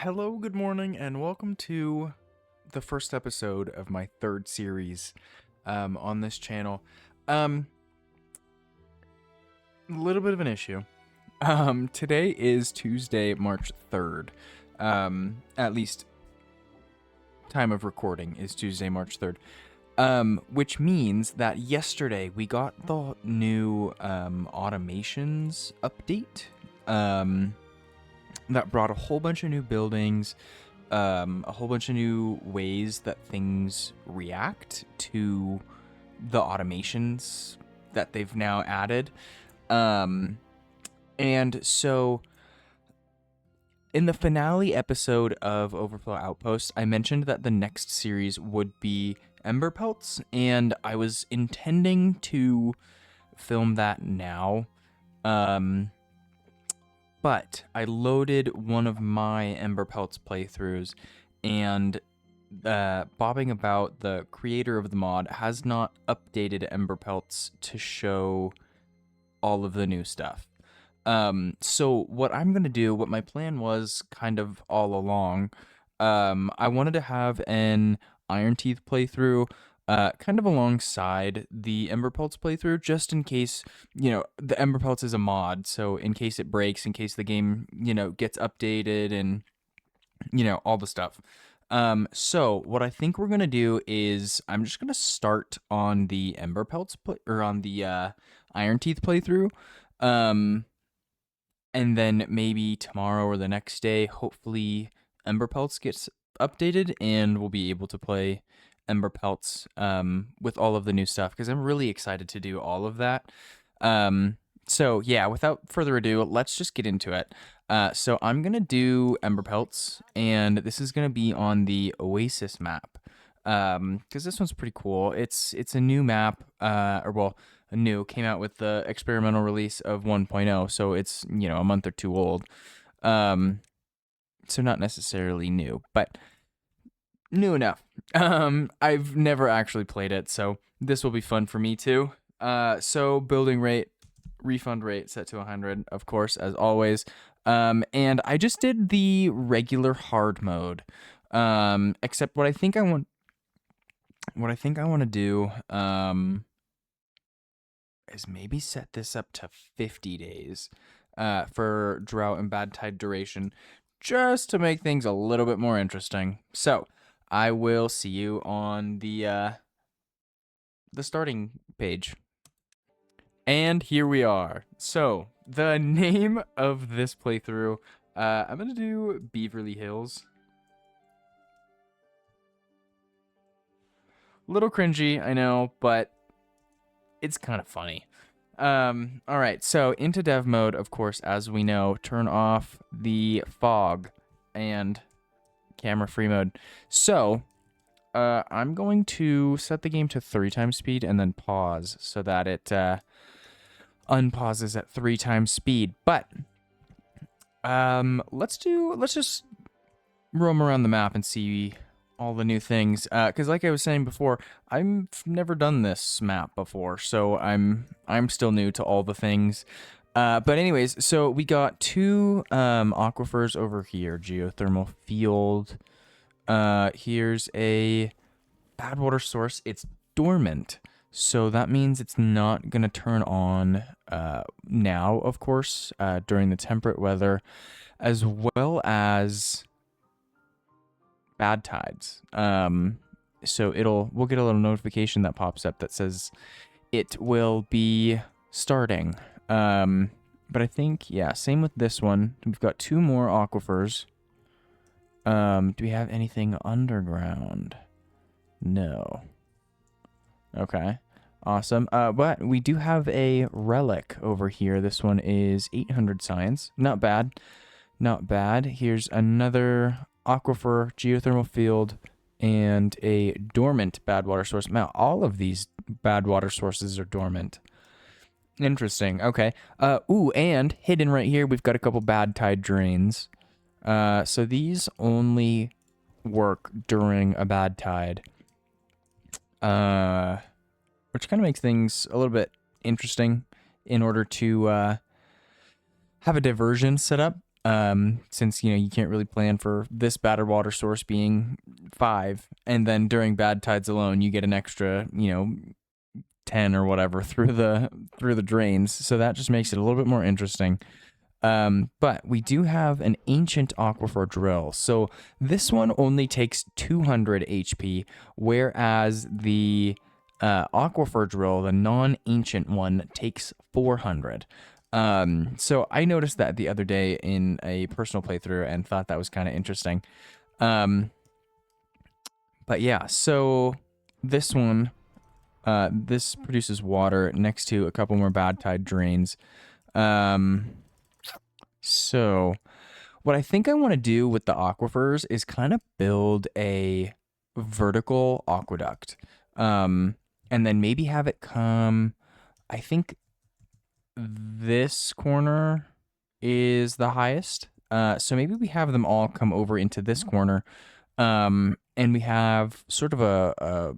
Hello, good morning, and welcome to the first episode of my third series on this channel. A little bit of an issue. Today is Tuesday, March 3rd. At least time of recording is Tuesday, March 3rd. Which means that yesterday we got the new automations update. That brought a whole bunch of new buildings, a whole bunch of new ways that things react to the automations that they've now added. And so in the finale episode of Overflow Outpost, I mentioned that the next series would be Ember Pelts, and I was intending to film that now. But I loaded one of my Ember Pelts playthroughs, and bobbing about, the creator of the mod has not updated Ember Pelts to show all of the new stuff. So what I'm going to do, what my plan was kind of all along, I wanted to have an Iron Teeth playthrough kind of alongside the Ember Pelts playthrough, just in case, the Ember Pelts is a mod, so in case it breaks, in case the game, gets updated and, all the stuff. So what I think we're going to do is I'm just going to start on the Ember Pelts, or on the Iron Teeth playthrough, and then maybe tomorrow or the next day, hopefully Ember Pelts gets updated and we'll be able to play Ember Pelts with all of the new stuff, because I'm really excited to do all of that. So yeah, without further ado, let's just get into it. So I'm gonna do Ember Pelts, and this is gonna be on the Oasis map, because this one's pretty cool. It's a new map, came out with the experimental release of 1.0, so it's a month or two old. So not necessarily new, but new enough. I've never actually played it, so this will be fun for me too. So building rate, refund rate set to 100, of course, as always. And I just did the regular hard mode. Except what I think I want to do, is maybe set this up to 50 days, for drought and bad tide duration, just to make things a little bit more interesting. So I will see you on the starting page. And here we are. So the name of this playthrough, I'm gonna do Beaverly Hills. Little cringy, I know, but it's kind of funny. All right, so into dev mode, of course, as we know, turn off the fog and camera free mode. So I'm going to set the game to 3x speed and then pause so that it unpauses at 3x speed. But let's just roam around the map and see all the new things, because like I was saying before, I've never done this map before, so I'm still new to all the things. But anyways, so we got two aquifers over here. Geothermal field. Here's a bad water source. It's dormant, so that means it's not gonna turn on now, of course, during the temperate weather, as well as bad tides. So we'll get a little notification that pops up that says it will be starting. But I think, yeah, same with this one. We've got two more aquifers. Do we have anything underground? No. Okay. Awesome. But we do have a relic over here. This one is 800 science. Not bad. Not bad. Here's another aquifer, geothermal field, and a dormant bad water source. Now, all of these bad water sources are dormant. Interesting. Okay. Ooh, and hidden right here, we've got a couple bad tide drains. So these only work during a bad tide. Which kind of makes things a little bit interesting in order to have a diversion set up. Since, you can't really plan for this bad water source being 5, and then during bad tides alone, you get an extra, 10 or whatever through the drains. So that just makes it a little bit more interesting. But we do have an ancient aquifer drill. So this one only takes 200 HP, whereas the aquifer drill, the non-ancient one, takes 400. So I noticed that the other day in a personal playthrough and thought that was kind of interesting. But yeah, so this one, this produces water next to a couple more bad tide drains. So what I think I want to do with the aquifers is kind of build a vertical aqueduct. And then maybe have it come, I think this corner is the highest. So maybe we have them all come over into this corner. And we have sort of a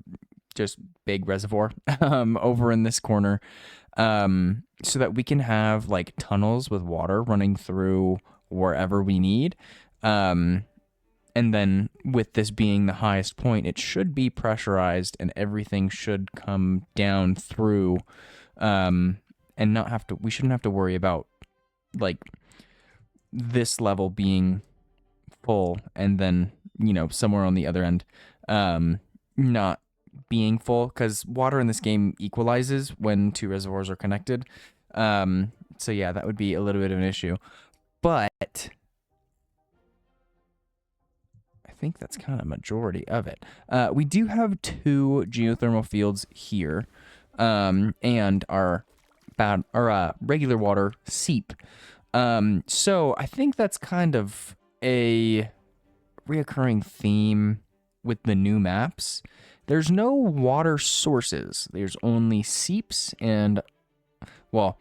just big reservoir over in this corner. So that we can have like tunnels with water running through wherever we need. And then with this being the highest point, it should be pressurized and everything should come down through, and we shouldn't have to worry about like this level being full and then, somewhere on the other end, not being full, because water in this game equalizes when 2 reservoirs are connected. So yeah, that would be a little bit of an issue, but I think that's kind of majority of it. We do have 2 geothermal fields here, and our regular water seep. So I think that's kind of a reoccurring theme with the new maps. There's no water sources. There's only seeps and, well,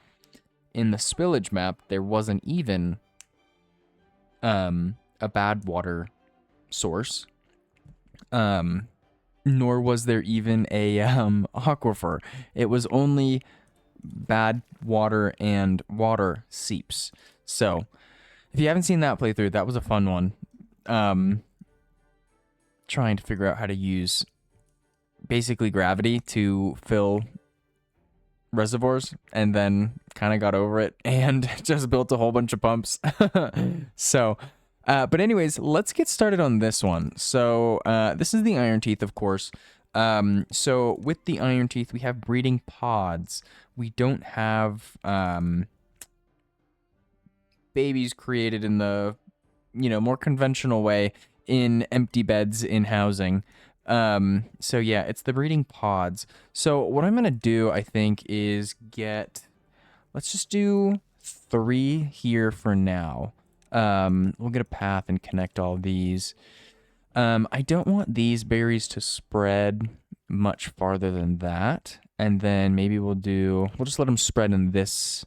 in the spillage map, there wasn't even a bad water source. Nor was there even a aquifer. It was only bad water and water seeps. So, if you haven't seen that playthrough, that was a fun one. Trying to figure out how to use basically gravity to fill reservoirs, and then kind of got over it and just built a whole bunch of pumps. So, but anyways, let's get started on this one. So, this is the iron teeth, of course. So with the iron teeth, we have breeding pods. We don't have babies created in the, more conventional way in empty beds in housing. So yeah, it's the breeding pods. So what I'm going to do, I think, is let's just do 3 here for now. We'll get a path and connect all these. I don't want these berries to spread much farther than that. And then maybe we'll just let them spread in this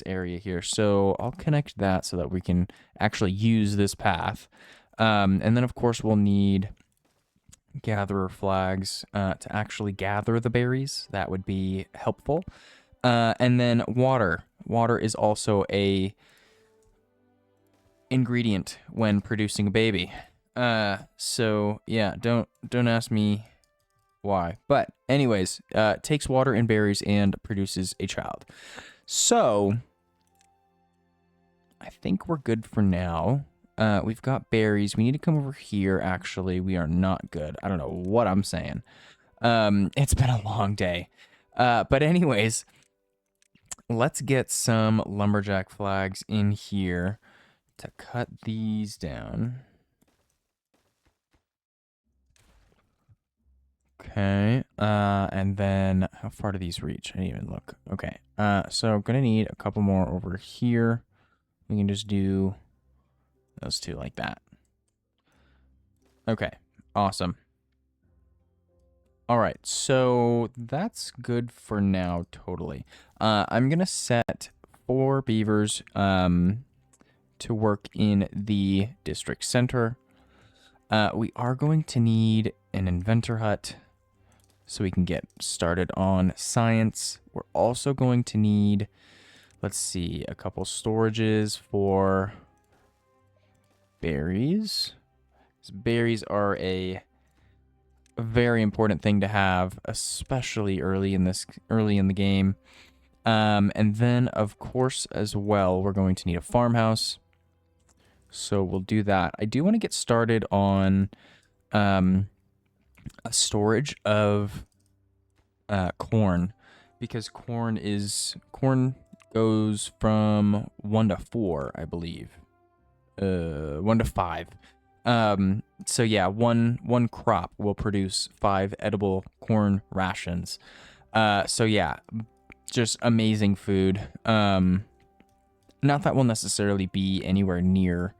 area here. So I'll connect that so that we can actually use this path. And then of course we'll need gatherer flags to actually gather the berries. That would be helpful. And then water. Water is also a ingredient when producing a baby. So yeah, don't ask me why. But anyways, takes water and berries and produces a child. So I think we're good for now. We've got berries. We need to come over here. Actually, we are not good. I don't know what I'm saying. It's been a long day. But anyways, let's get some lumberjack flags in here to cut these down. Okay, and then how far do these reach? I didn't even look. Okay, so I'm gonna need a couple more over here. We can just do those 2 like that. Okay, awesome. All right, so that's good for now, totally. I'm gonna set 4 beavers to work in the district center. We are going to need an inventor hut so we can get started on science. We're also going to need, let's see, a couple storages for berries. Berries are a very important thing to have, especially early in the game. And then, of course, as well, we're going to need a farmhouse. So we'll do that. I do want to get started on a storage of corn, because corn goes from 1 to 4, I believe. 1 to 5. So yeah, one crop will produce 5 edible corn rations. So yeah, just amazing food. Not that we'll necessarily be anywhere near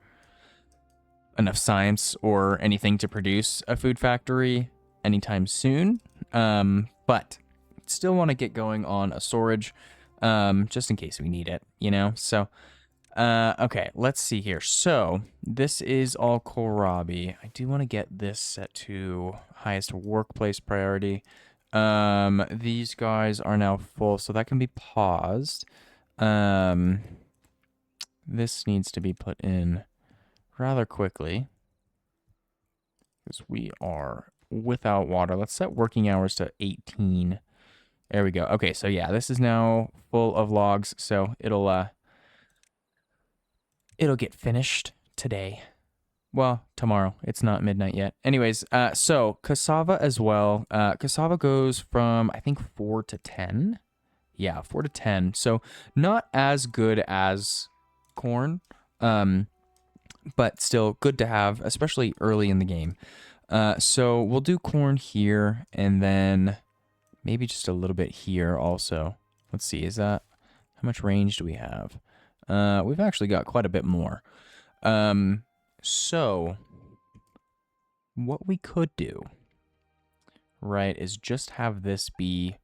enough science or anything to produce a food factory anytime soon. But still want to get going on a storage, just in case we need it, you know? So, okay, let's see here. So this is all kohlrabi. I do want to get this set to highest workplace priority. These guys are now full, so that can be paused. This needs to be put in rather quickly, because we are without water. Let's set working hours to 18. There we go. Okay, so yeah, this is now full of logs, so it'll get finished today. Well, tomorrow. It's not midnight yet. Anyways, so cassava as well. Cassava goes from, I think, 4 to 10. Yeah, 4 to 10. So not as good as corn, but still good to have, especially early in the game. So we'll do corn here, and then maybe just a little bit here also. Let's see, how much range do we have? We've actually got quite a bit more. So what we could do, right, is just have this be,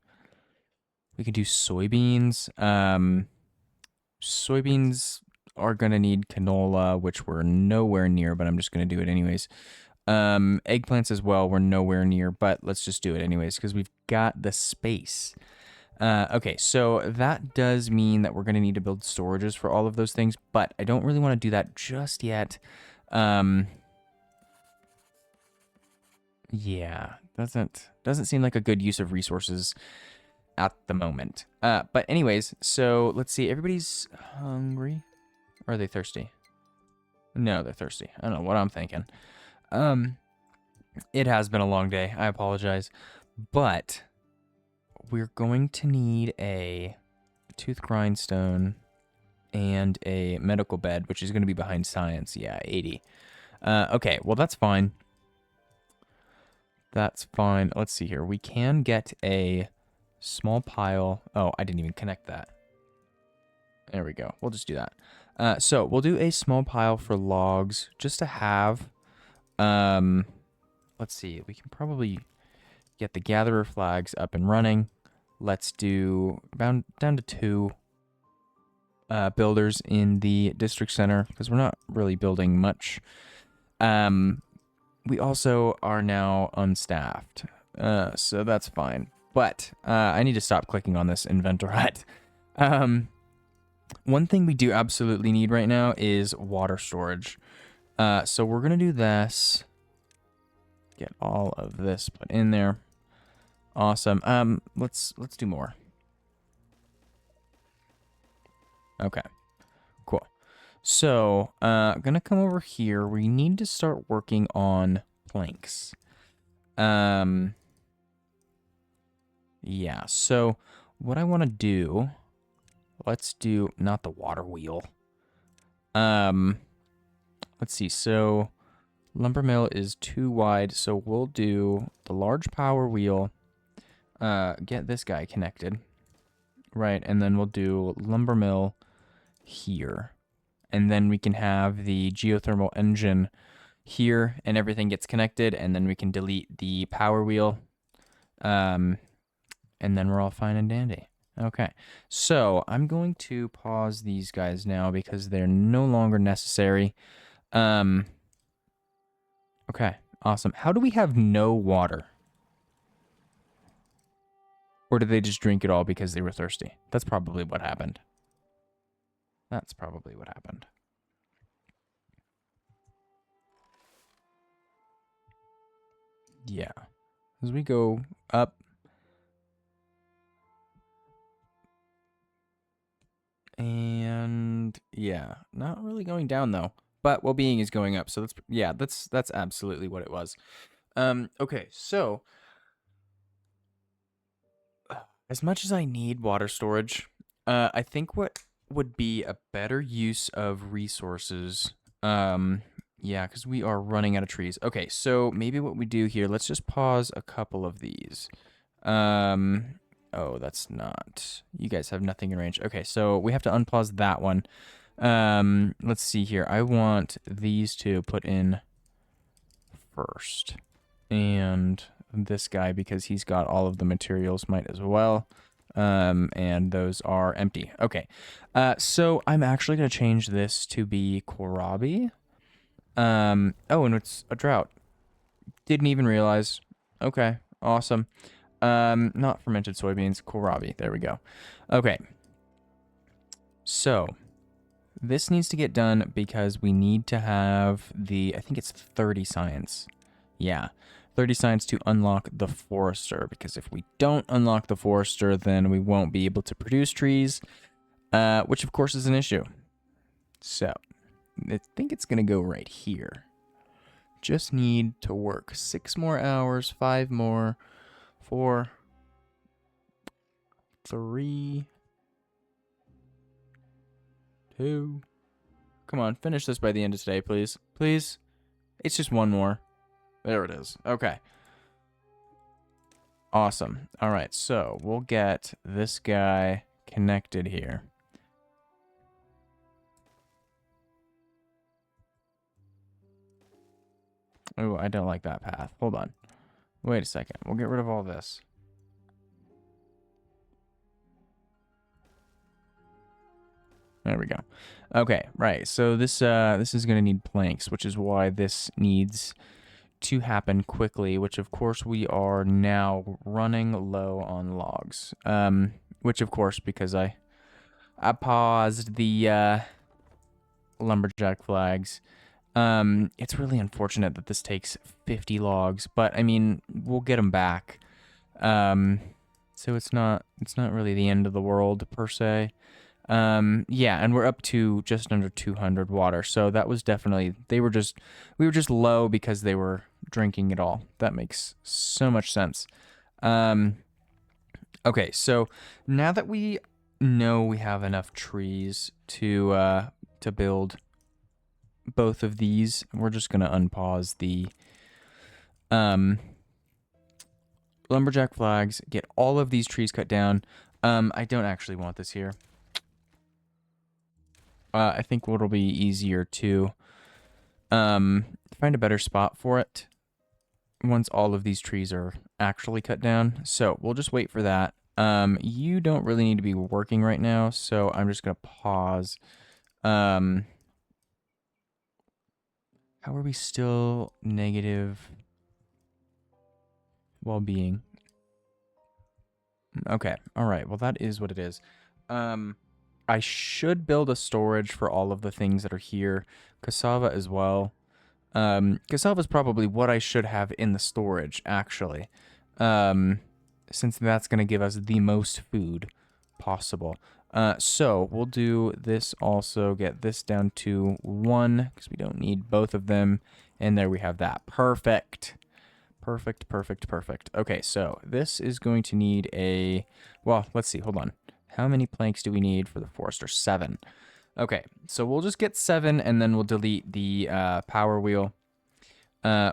we could do soybeans. Soybeans are going to need canola, which we're nowhere near, but I'm just going to do it anyways. Eggplants as well, we're nowhere near, but let's just do it anyways, because we've got the space. Okay, so that does mean that we're going to need to build storages for all of those things, but I don't really want to do that just yet. Yeah, doesn't seem like a good use of resources at the moment. But anyways, so let's see. Everybody's hungry, or are they thirsty? No, they're thirsty. I don't know what I'm thinking. It has been a long day. I apologize, but we're going to need a tooth grindstone and a medical bed, which is going to be behind science. Yeah, 80. Okay, well, that's fine. That's fine. Let's see here. We can get a small pile. Oh, I didn't even connect that. There we go. We'll just do that. So we'll do a small pile for logs just to have. Let's see. We can probably get the gatherer flags up and running. Let's do down to 2 builders in the district center, because we're not really building much. We also are now unstaffed, so that's fine. But I need to stop clicking on this inventor hut. One thing we do absolutely need right now is water storage. So we're gonna do this. Get all of this put in there. Awesome. Let's do more. Okay. Cool. So, gonna come over here. We need to start working on planks. Yeah, so what I want to do, let's do, not the water wheel. Let's see, so lumber mill is too wide, so we'll do the large power wheel, get this guy connected, right, and then we'll do lumber mill here. And then we can have the geothermal engine here, and everything gets connected, and then we can delete the power wheel. And then we're all fine and dandy. Okay, so I'm going to pause these guys now because they're no longer necessary. Okay, awesome. How do we have no water? Or did they just drink it all because they were thirsty? That's probably what happened. That's probably what happened. Yeah. As we go up. And yeah, not really going down though. But well-being is going up. So that's absolutely what it was. Okay, so as much as I need water storage, I think what would be a better use of resources, yeah, because we are running out of trees. Okay, so maybe what we do here, let's just pause a couple of these. Oh, that's not, you guys have nothing in range. Okay, so we have to unpause that one. Let's see here. I want these two put in first. And this guy, because he's got all of the materials, might as well. And those are empty. Okay. So I'm actually going to change this to be kohlrabi. Oh, and it's a drought. Didn't even realize. Okay. Awesome. Not fermented soybeans, kohlrabi. There we go. Okay. So this needs to get done because we need to have I think it's 30 science. Yeah. 30 science to unlock the forester, because if we don't unlock the forester, then we won't be able to produce trees, which of course is an issue. So I think it's going to go right here. Just need to work 6 more hours, 5 more, 4, 3, 2. Come on, finish this by the end of today, please. Please. It's just 1 more. There it is. Okay. Awesome. All right, so we'll get this guy connected here. Oh, I don't like that path. Hold on. Wait a second. We'll get rid of all this. There we go. Okay, right. So this is going to need planks, which is why this needs to happen quickly, which of course we are now running low on logs. Which of course, because I paused the lumberjack flags. It's really unfortunate that this takes 50 logs, but I mean, we'll get them back. So it's not really the end of the world per se. Yeah, and we're up to just under 200 water. So that was definitely, we were just low because they were drinking it all. That makes so much sense. Okay, so now that we know we have enough trees to build both of these, we're just going to unpause the lumberjack flags, get all of these trees cut down. I don't actually want this here. I think what'll be easier to find a better spot for it once all of these trees are actually cut down. So we'll just wait for that. You don't really need to be working right now, so I'm just going to pause. How are we still negative well-being? Okay, all right. Well, that is what it is. I should build a storage for all of the things that are here. Cassava as well. Cassava is probably what I should have in the storage, actually. Since that's going to give us the most food possible. So we'll do this also, get this down to 1, because we don't need both of them. And there we have that. Perfect. Perfect, perfect, perfect. Okay, so this is going to need a... Well, let's see. Hold on. How many planks do we need for the forester? 7. Okay, so we'll just get 7, and then we'll delete the power wheel,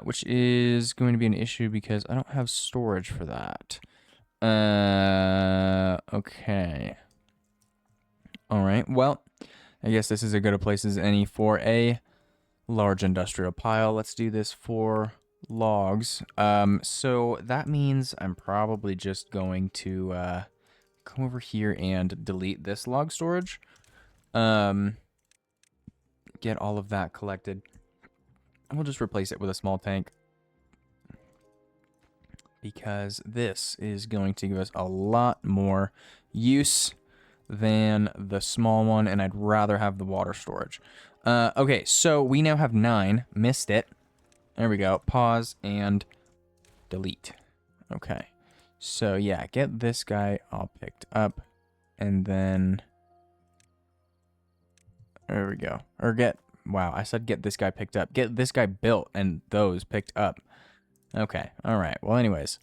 which is going to be an issue because I don't have storage for that. Okay. All right, well, I guess this is as good a place as any for a large industrial pile. Let's do this for logs. So that means I'm probably just going to come over here and delete this log storage. Get all of that collected. And we'll just replace it with a small tank, because this is going to give us a lot more use than the small one, and I'd rather have the water storage. Okay, so we now have 9. Missed it. There we go. Pause, and delete. Okay. So, yeah, get this guy all picked up. And then... There we go. Or get... Wow, I said get this guy picked up. Get this guy built and those picked up. Okay, alright. Well, anyways.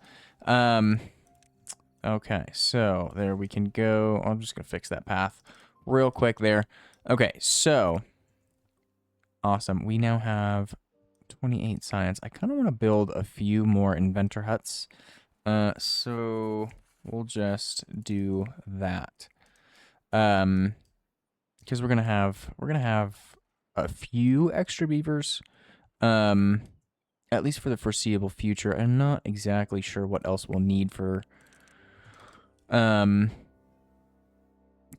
Okay, so there we can go. I'm just going to fix that path real quick there. Okay, so... Awesome. We now have 28 science. I kind of want to build a few more inventor huts. So we'll just do that. Because we're gonna have a few extra beavers. At least for the foreseeable future. I'm not exactly sure what else we'll need for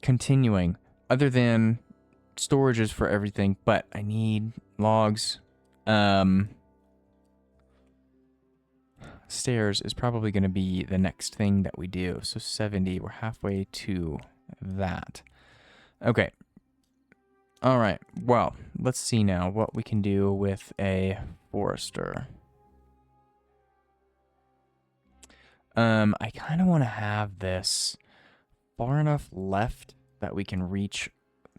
continuing, other than storages for everything, but I need logs. Stairs is probably going to be the next thing that we do. So 70, we're halfway to that. Okay. All right. Well, let's see now what we can do with a forester. I kind of want to have this far enough left that we can reach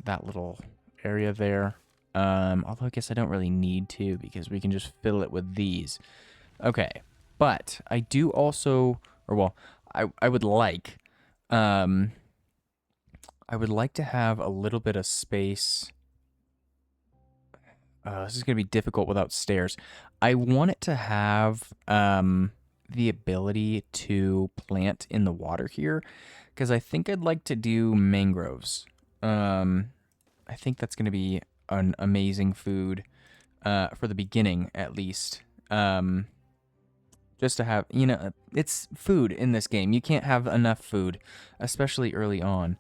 that little area there. Although I guess I don't really need to because we can just fill it with these. Okay. But I do also, or well, I would like to have a little bit of space. This is going to be difficult without stairs. I want it to have the ability to plant in the water here, because I think I'd like to do mangroves. I think that's going to be an amazing food for the beginning, at least. Just to have, you know, it's food in this game. You can't have enough food, especially early on.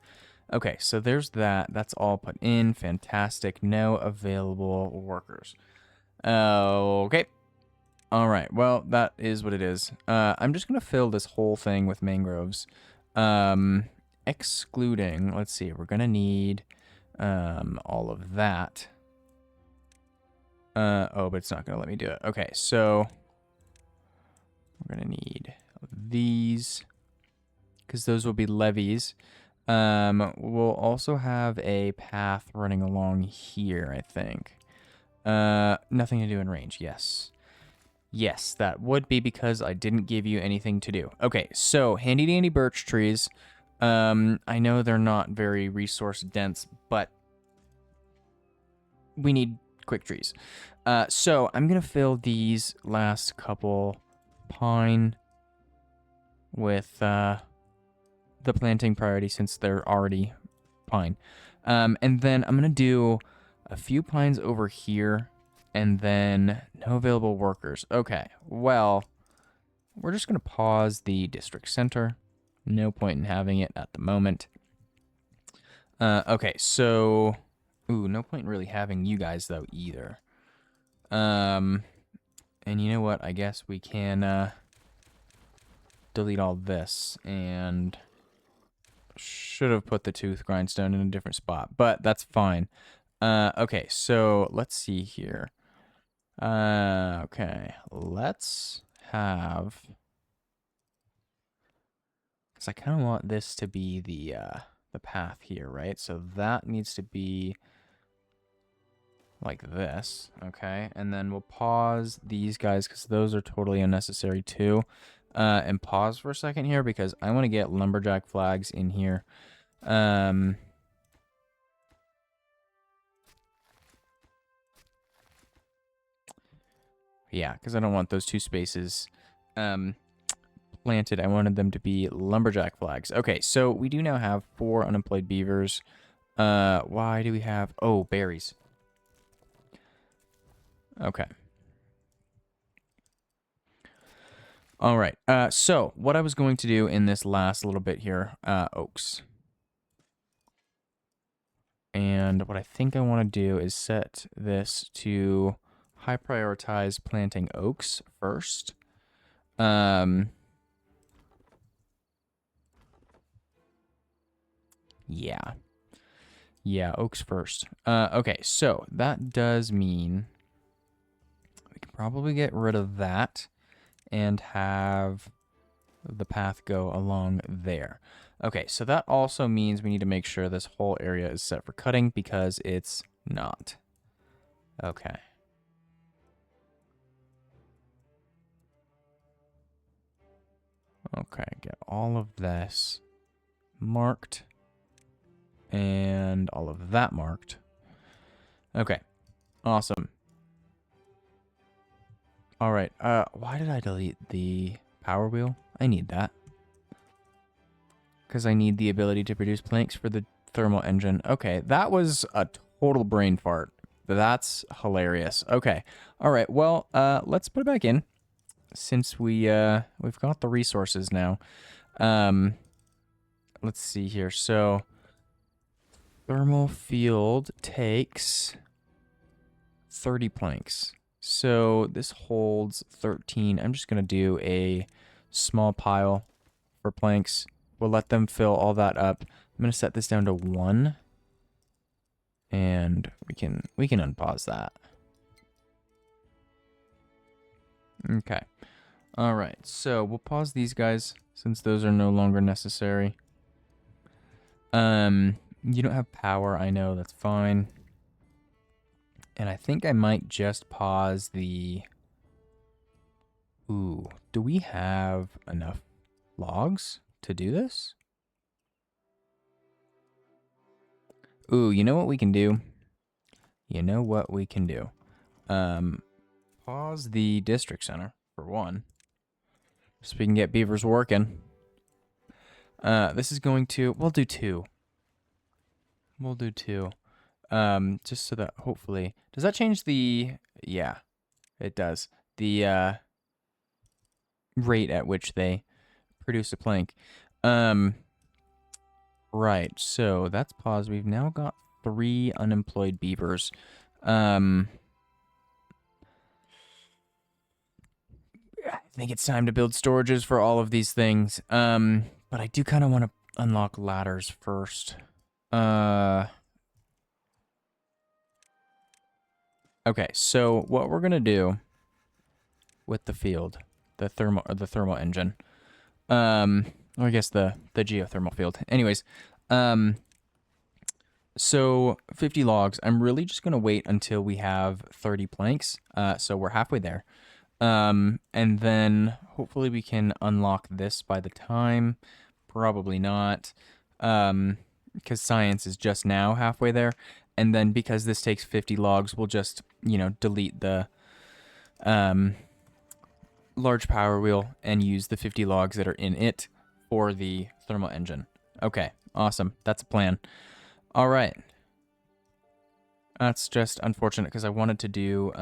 Okay, so there's that. That's all put in. Fantastic. No available workers. Okay. All right. Well, that is what it is. I'm just going to fill this whole thing with mangroves. Excluding, let's see, we're going to need all of that. Oh, but it's not going to let me do it. Okay, so... We're going to need these, because those will be levees. We'll also have a path running along here, I think. Nothing to do in range, yes. Yes, that would be because I didn't give you anything to do. Okay, so handy-dandy birch trees. I know they're not very resource dense, but we need quick trees. So I'm going to fill these last couple... pine with the planting priority since they're already pine. And then I'm going to do a few pines over here and then no available workers. Okay, well, we're just going to pause the district center. No point in having it at the moment. Okay, so... Ooh, no point in really having you guys, though, either. And you know what? I guess we can delete all this, and should have put the tooth grindstone in a different spot, but that's fine. Okay, so let's see here. Okay, let's have... Because I kind of want this to be the path here, right? So that needs to be... like this, okay? And then we'll pause these guys because those are totally unnecessary too. And pause for a second here because I want to get lumberjack flags in here. Yeah, because I don't want those two spaces planted. I wanted them to be lumberjack flags. Okay, so we do now have 4 unemployed beavers. Why do we have... Oh, berries. Okay. All right. So what I was going to do in this last little bit here, oaks. And what I think I want to do is set this to high prioritize planting oaks first. Yeah. Yeah, oaks first. Okay, so that does mean we can probably get rid of that and have the path go along there. Okay, so that also means we need to make sure this whole area is set for cutting because it's not. Okay. Okay, get all of this marked and all of that marked. Okay, awesome. All right, why did I delete the power wheel? I need that. Because I need the ability to produce planks for the thermal engine. Okay, that was a total brain fart. That's hilarious. Okay, all right, well, let's put it back in. Since we've got the resources now. Let's see here. So, thermal field takes 30 planks. So this holds 13. I'm just going to do a small pile for planks. We'll let them fill all that up. I'm going to set this down to 1. And we can unpause that. Okay. All right. So we'll pause these guys since those are no longer necessary. You don't have power. I know, that's fine. And I think I might just pause the... Ooh, do we have enough logs to do this? Ooh, you know what we can do? You know what we can do? Pause the district center, for one. So we can get beavers working. This is going to... We'll do 2. We'll do 2. Just so that hopefully... Does that change the... Yeah, it does. The rate at which they produce a plank. Right, so that's paused. We've now got 3 unemployed beavers. I think it's time to build storages for all of these things. But I do kind of want to unlock ladders first. Okay, so what we're gonna do with the field, the thermal engine, or I guess the geothermal field. Anyways, so 50 logs. I'm really just gonna wait until we have 30 planks. So we're halfway there. And then hopefully we can unlock this by the time. Probably not. Because science is just now halfway there. And then because this takes 50 logs, we'll just, you know, delete the large power wheel and use the 50 logs that are in it for the thermal engine. Okay, awesome. That's a plan. All right. That's just unfortunate because I wanted to do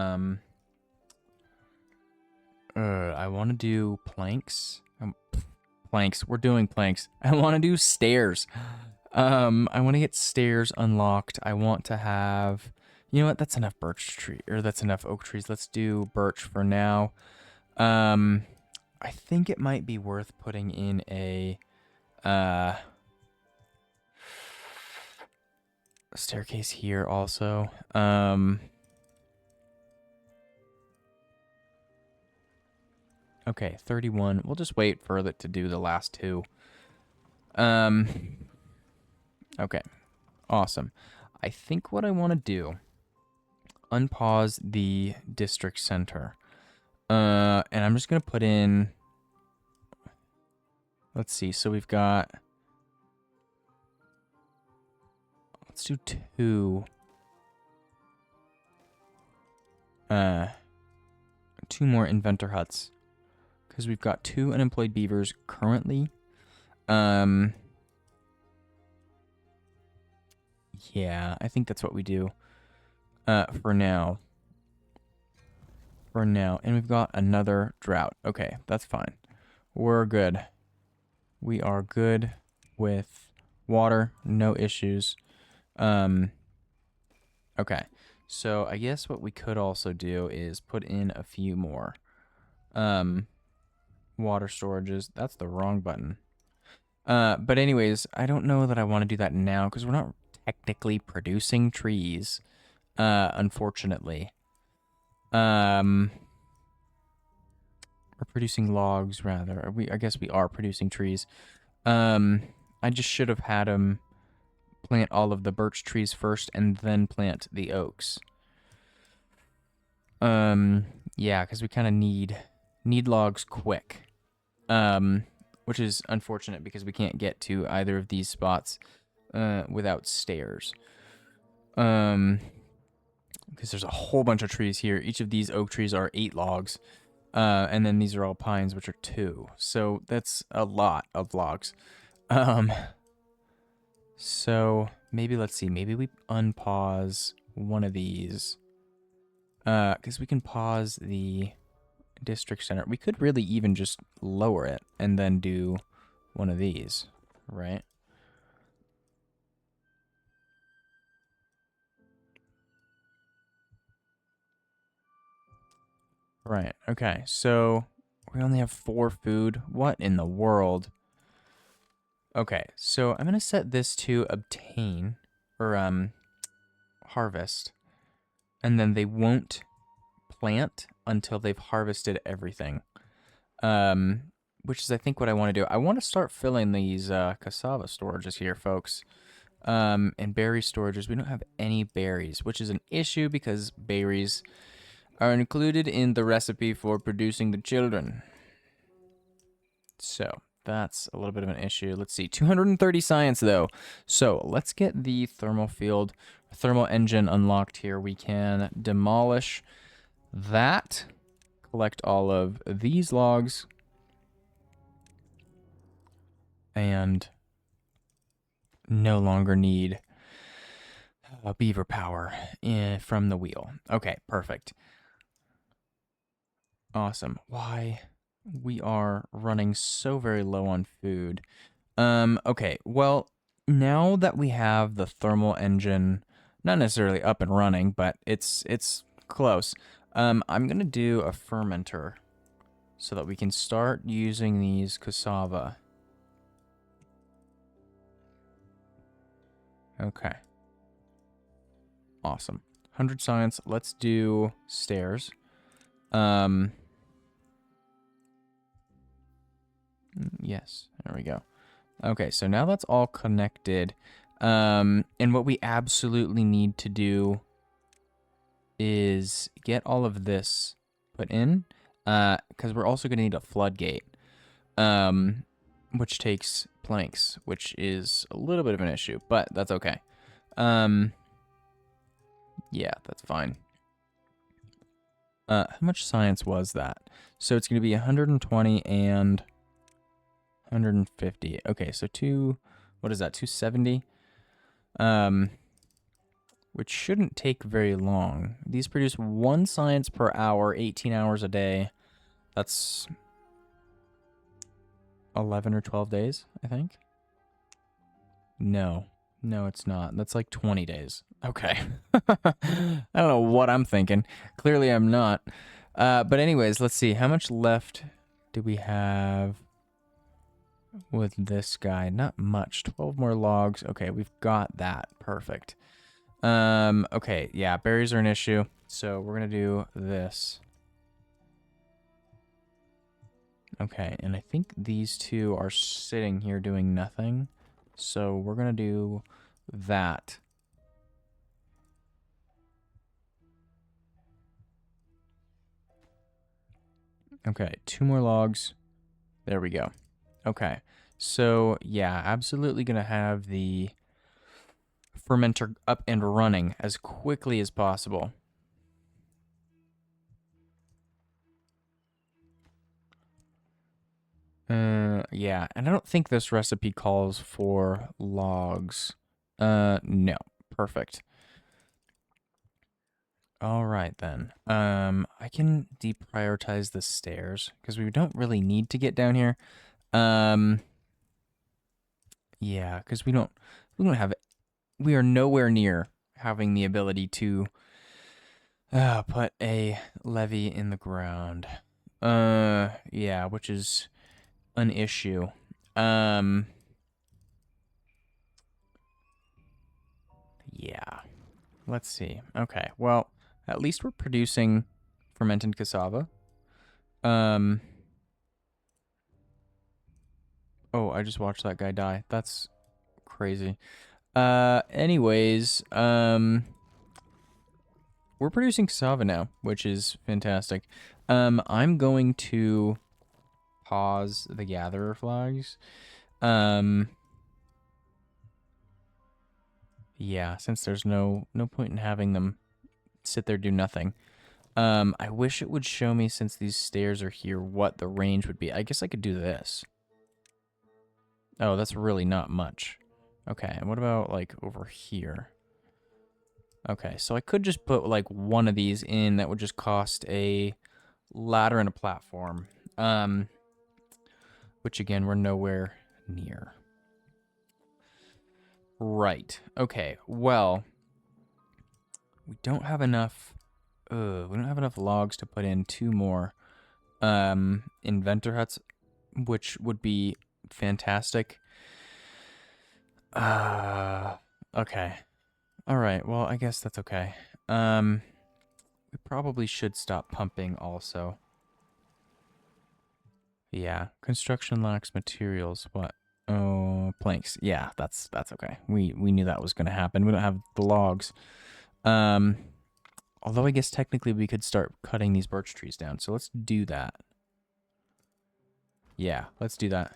planks. Planks. We're doing planks. I want to do stairs. I want to get stairs unlocked. I want to have, you know what? That's enough birch tree, or that's enough oak trees. Let's do birch for now. I think it might be worth putting in a staircase here also. Okay, 31. We'll just wait for it to do the last 2. Okay, awesome. I think what I want to do, unpause the district center. And I'm just going to put in, let's see, so we've got, let's do 2. 2 more inventor huts. Because we've got 2 unemployed beavers currently. Yeah, I think that's what we do. For now. For now. And we've got another drought. Okay, that's fine. We're good. We are good with water. No issues. Okay. So I guess what we could also do is put in a few more. Water storages. That's the wrong button. But anyways, I don't know that I want to do that now because we're not technically producing trees, unfortunately. We're Or producing logs, rather. I guess we are producing trees. I just should have had him plant all of the birch trees first and then plant the oaks. Yeah, because we kind of need logs quick. Which is unfortunate because we can't get to either of these spots without stairs. Because there's a whole bunch of trees here. Each of these oak trees are 8 logs. And then these are all pines, which are 2. So that's a lot of logs. So maybe, let's see, maybe we unpause one of these. Because we can pause the district center. We could really even just lower it and then do one of these, right? Right, okay, so we only have 4 food. What in the world? Okay, so I'm going to set this to obtain, or harvest, and then they won't plant until they've harvested everything. Which is, I think, what I want to do. I want to start filling these cassava storages here, folks. And berry storages. We don't have any berries, which is an issue because berries are included in the recipe for producing the children. So that's a little bit of an issue. Let's see, 230 science though. So let's get the thermal engine unlocked here. We can demolish that, collect all of these logs, and no longer need beaver power from the wheel. Okay, perfect. Awesome. Why? We are running so very low on food. Okay, well, now that we have the thermal engine, not necessarily up and running, but it's close. I'm gonna do a fermenter so that we can start using these cassava. Okay. Awesome. 100 science. Let's do stairs. Yes, there we go. Okay, so now that's all connected. And what we absolutely need to do is get all of this put in, because we're also going to need a floodgate, which takes planks, which is a little bit of an issue, but that's okay. Yeah, that's fine. How much science was that? So it's going to be 120 and 150. Okay, so what is that, 270? Which shouldn't take very long. These produce 1 science per hour, 18 hours a day. That's 11 or 12 days, I think. No, it's not. That's like 20 days. Okay. I don't know what I'm thinking. Clearly I'm not. But anyways, let's see. How much left do we have with this guy? Not much. 12 more logs. Okay, we've got that. Perfect. Okay, yeah, berries are an issue. So we're going to do this. Okay, and I think these two are sitting here doing nothing. So we're going to do that. Okay, 2 more logs. There we go. Okay, so yeah, absolutely going to have the fermenter up and running as quickly as possible. Yeah, and I don't think this recipe calls for logs. No. Perfect. All right, then. I can deprioritize the stairs because we don't really need to get down here. Yeah, because we are nowhere near having the ability to put a levee in the ground. Yeah, which is an issue. Yeah. Let's see. Okay, well, at least we're producing fermented cassava. Oh, I just watched that guy die. That's crazy. Anyways, we're producing cassava now, which is fantastic. I'm going to pause the gatherer flags. Yeah, since there's no point in having them sit there do nothing. I wish it would show me, since these stairs are here, what the range would be. I guess I could do this. Oh, that's really not much. Okay, and what about, like, over here? Okay, so I could just put, like, one of these in. That would just cost a ladder and a platform. Which, again, we're nowhere near. Right. Okay, well, we don't have enough... we don't have enough logs to put in 2 more inventor huts, which would be fantastic. Okay. Alright, well, I guess that's okay. We probably should stop pumping also. Yeah, construction lacks materials. What? Oh, planks. Yeah, that's okay. We knew that was going to happen. We don't have the logs. Although I guess technically we could start cutting these birch trees down. So let's do that. Yeah, let's do that.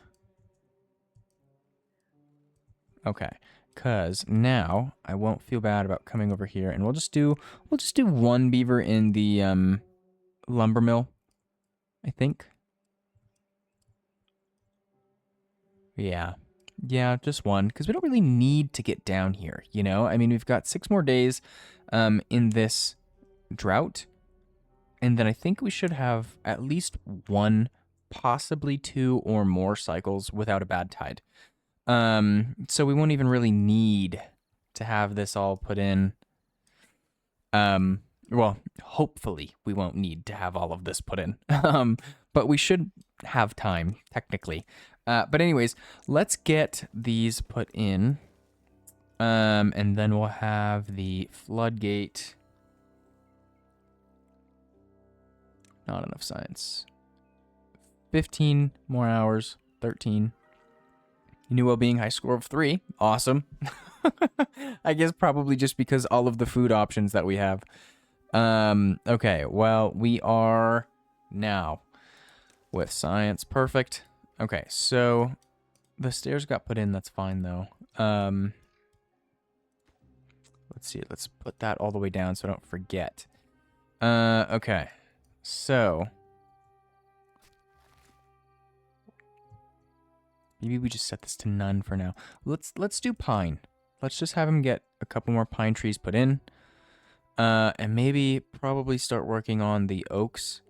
Okay, cuz now I won't feel bad about coming over here, and we'll just do 1 beaver in the lumber mill, I think. Yeah. Yeah, just 1, because we don't really need to get down here, you know? I mean, we've got 6 more days in this drought, and then I think we should have at least 1, possibly 2 or more cycles without a bad tide. So we won't even really need to have this all put in. Well, hopefully we won't need to have all of this put in. But we should have time, technically. But anyways, let's get these put in. And then we'll have the floodgate. Not enough science. 15 more hours. 13. New well-being, high score of 3. Awesome. I guess probably just because all of the food options that we have. Okay, well, we are now with science. Perfect. Okay, so the stairs got put in. That's fine, though. Let's see. Let's put that all the way down so I don't forget. Okay. So maybe we just set this to none for now. Let's do pine. Let's just have him get a couple more pine trees put in. And maybe probably start working on the oaks,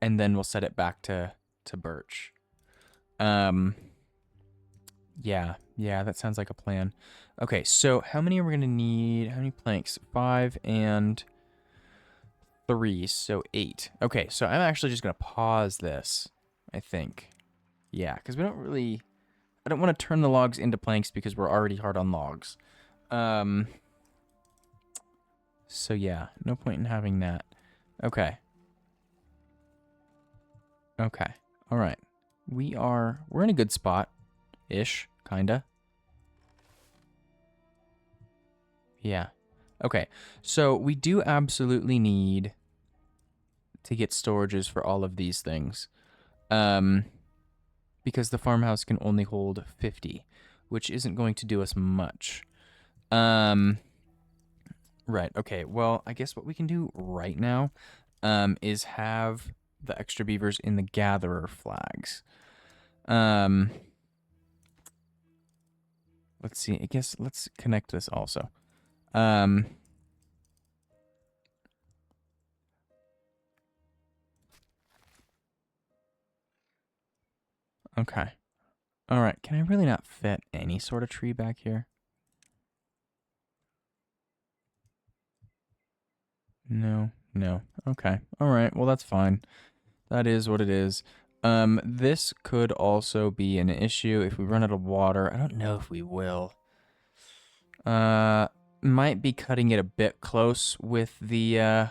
and then we'll set it back to birch. Yeah, that sounds like a plan. Okay, so how many are we gonna need? How many planks? 5 and 3, so 8. Okay, so I'm actually just gonna pause this, I think. Yeah, because we don't really... I don't want to turn the logs into planks because we're already hard on logs. So yeah, no point in having that. Okay. Okay. All right. We're in a good spot-ish, kinda. Yeah. Okay. So we do absolutely need to get storages for all of these things. Because the farmhouse can only hold 50, which isn't going to do us much. Right, okay, well, I guess what we can do right now is have the extra beavers in the gatherer flags. Let's see, I guess let's connect this also. Okay. All right, can I really not fit any sort of tree back here? No. Okay. All right, well, that's fine. That is what it is. This could also be an issue if we run out of water. I don't know if we will. Might be cutting it a bit close with the,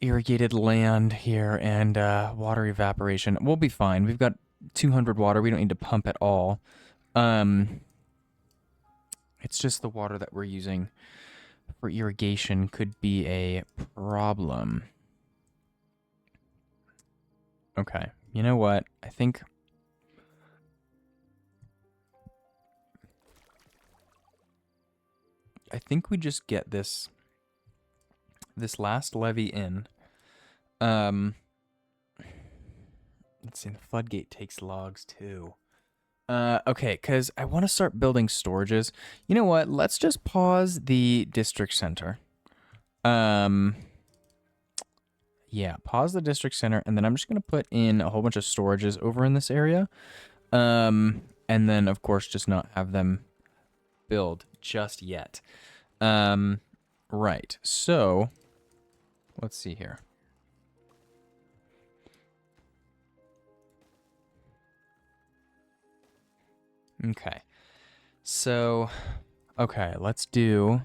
irrigated land here and water evaporation. We'll be fine. We've got 200 water. We don't need to pump at all. It's just the water that we're using for irrigation could be a problem. Okay, you know what? I think we just get this last levy in. Let's see, the floodgate takes logs too. Okay, because I want to start building storages. You know what? Let's just pause the district center. Yeah, pause the district center, and then I'm just going to put in a whole bunch of storages over in this area. And then, of course, just not have them build just yet. Right, so let's see here. Okay, so, okay, let's do...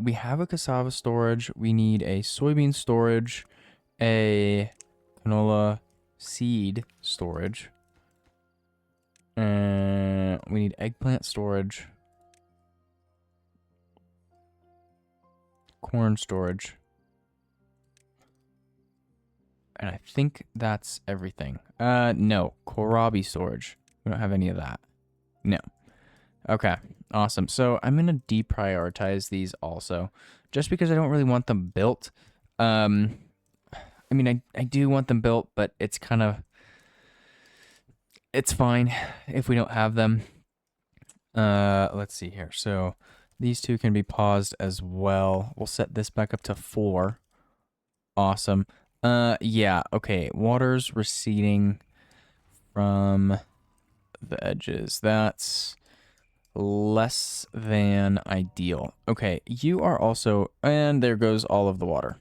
we have a cassava storage. We need a soybean storage, a canola seed storage. We need eggplant storage, corn storage, and I think that's everything. No, kohlrabi storage. We don't have any of that. No. Okay, awesome. So I'm going to deprioritize these also, just because I don't really want them built. I mean, I do want them built, but it's kind of... It's fine if we don't have them. Let's see here. So these two can be paused as well. We'll set this back up to 4. Awesome. Yeah, okay. Water's receding from the edges. That's less than ideal. Okay, you are also... And there goes all of the water.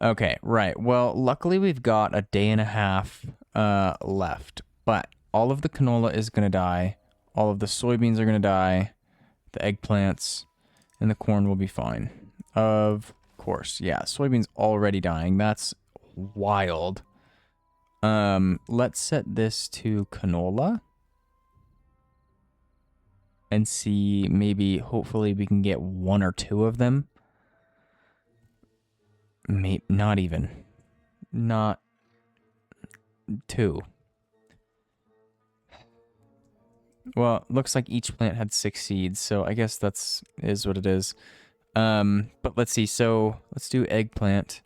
Okay, right. Well, luckily we've got a day and a half left. But all of the canola is going to die. All of the soybeans are going to die. The eggplants and the corn will be fine. Of course. Yeah, soybeans already dying. That's wild. Let's set this to canola. And see, maybe, hopefully we can get 1 or 2 of them. Maybe, not even. Not 2. Well, looks like each plant had 6 seeds, so I guess is what it is. But let's see, so let's do eggplant.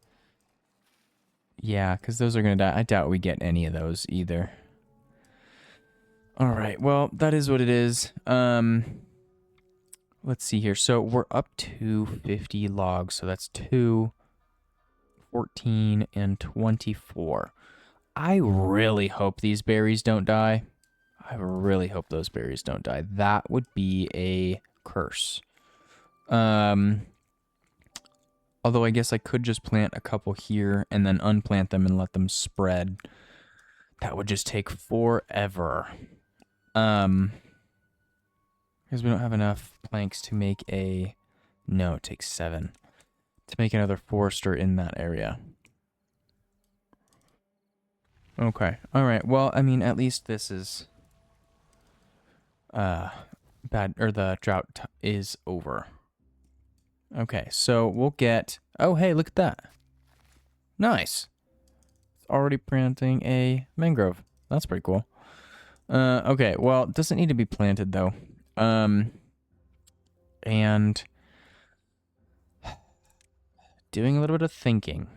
Yeah, because those are going to die. I doubt we get any of those either. All right, well, that is what it is. Let's see here. So we're up to 50 logs, so that's 2, 14, and 24. I really hope these berries don't die. I really hope those berries don't die. That would be a curse. Although I guess I could just plant a couple here and then unplant them and let them spread. That would just take forever. Because we don't have enough planks to make a... No, it takes 7. To make another forester in that area. Okay. Alright, well, I mean, at least this is... bad, or the drought is over. Okay, so we'll get... Oh, hey, look at that. Nice. It's already planting a mangrove. That's pretty cool. Okay, well, it doesn't need to be planted, though. And doing a little bit of thinking,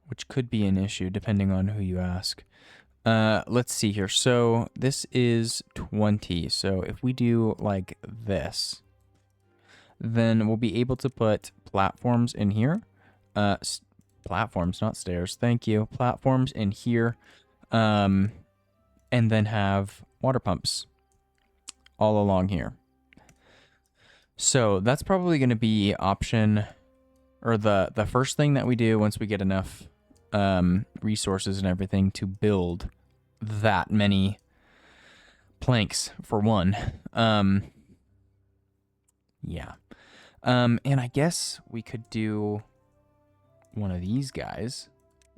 which could be an issue depending on who you ask. Let's see here. So this is 20. So if we do like this, then we'll be able to put platforms in here. Platforms, not stairs. Thank you. Platforms in here. And then have water pumps all along here. So that's probably going to be option, or the first thing that we do once we get enough resources and everything to build that many planks for one. Yeah. And I guess we could do one of these guys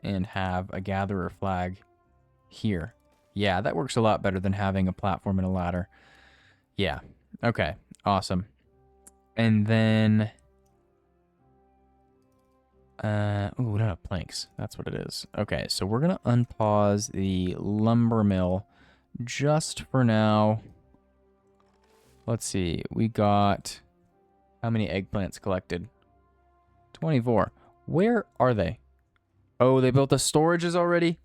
and have a gatherer flag here. Yeah, that works a lot better than having a platform and a ladder. Yeah. Okay. Awesome. And then... oh, we don't have planks. That's what it is. Okay, so we're going to unpause the lumber mill just for now. Let's see. We got... How many eggplants collected? 24. Where are they? Oh, they built the storages already?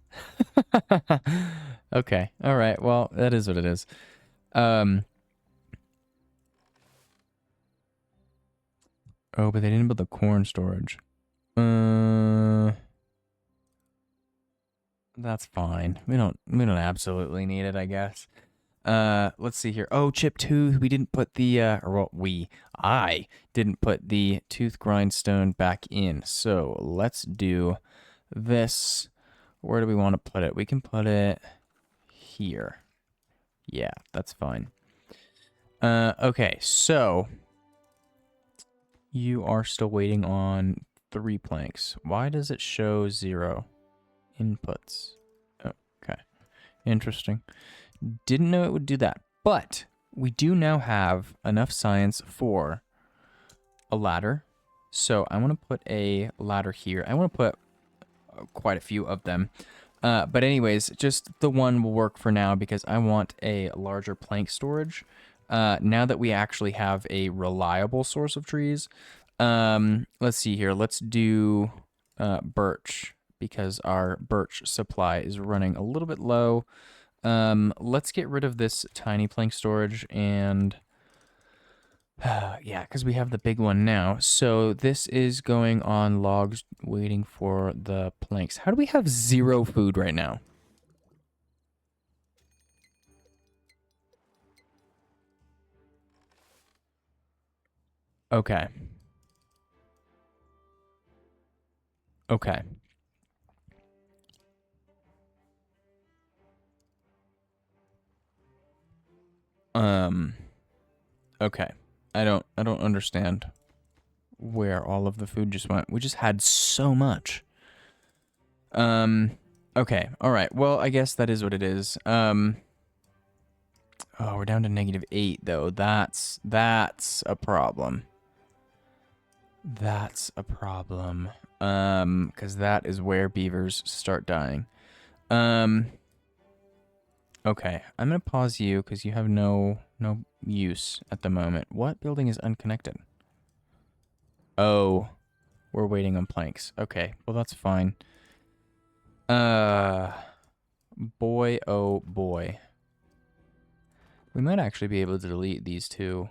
Okay. All right. Well, that is what it is. Oh, but they didn't build the corn storage. That's fine. We don't absolutely need it, I guess. Let's see here. Oh, chip tooth. We didn't put the I didn't put the tooth grindstone back in. So let's do this. Where do we want to put it? We can put it here. Yeah, that's fine. Okay, so you are still waiting on 3 planks. Why does it show 0 inputs? Okay, interesting. Didn't know it would do that, but we do now have enough science for a ladder. So I want to put a ladder here. I want to put quite a few of them. But anyways, just the one will work for now because I want a larger plank storage. Now that we actually have a reliable source of trees. Let's see here. Let's do birch because our birch supply is running a little bit low. Let's get rid of this tiny plank storage and yeah, because we have the big one now. So this is going on logs waiting for the planks. How do we have 0 food right now? Okay. Okay. Okay. I don't understand where all of the food just went. We just had so much. Okay. All right. Well, I guess that is what it is. Oh, we're down to -8 though. That's a problem. That's a problem. Because that is where beavers start dying. Okay, I'm gonna pause you because you have no use at the moment. What building is unconnected? Oh, we're waiting on planks. Okay, well that's fine. Boy, oh boy. We might actually be able to delete these two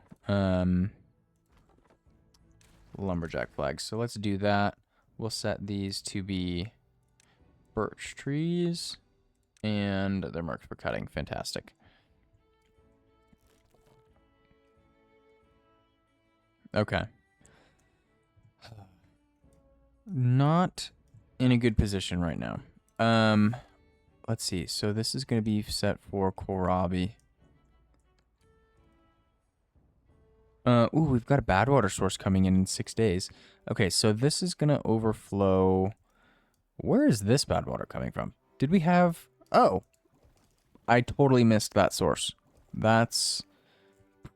lumberjack flags. So let's do that. We'll set these to be birch trees. And they're marked for cutting. Fantastic. Okay. Not in a good position right now. Let's see. So this is going to be set for kohlrabi. Ooh, we've got a bad water source coming in 6 days. Okay, so this is going to overflow. Where is this bad water coming from? Did we have... Oh, I totally missed that source. That's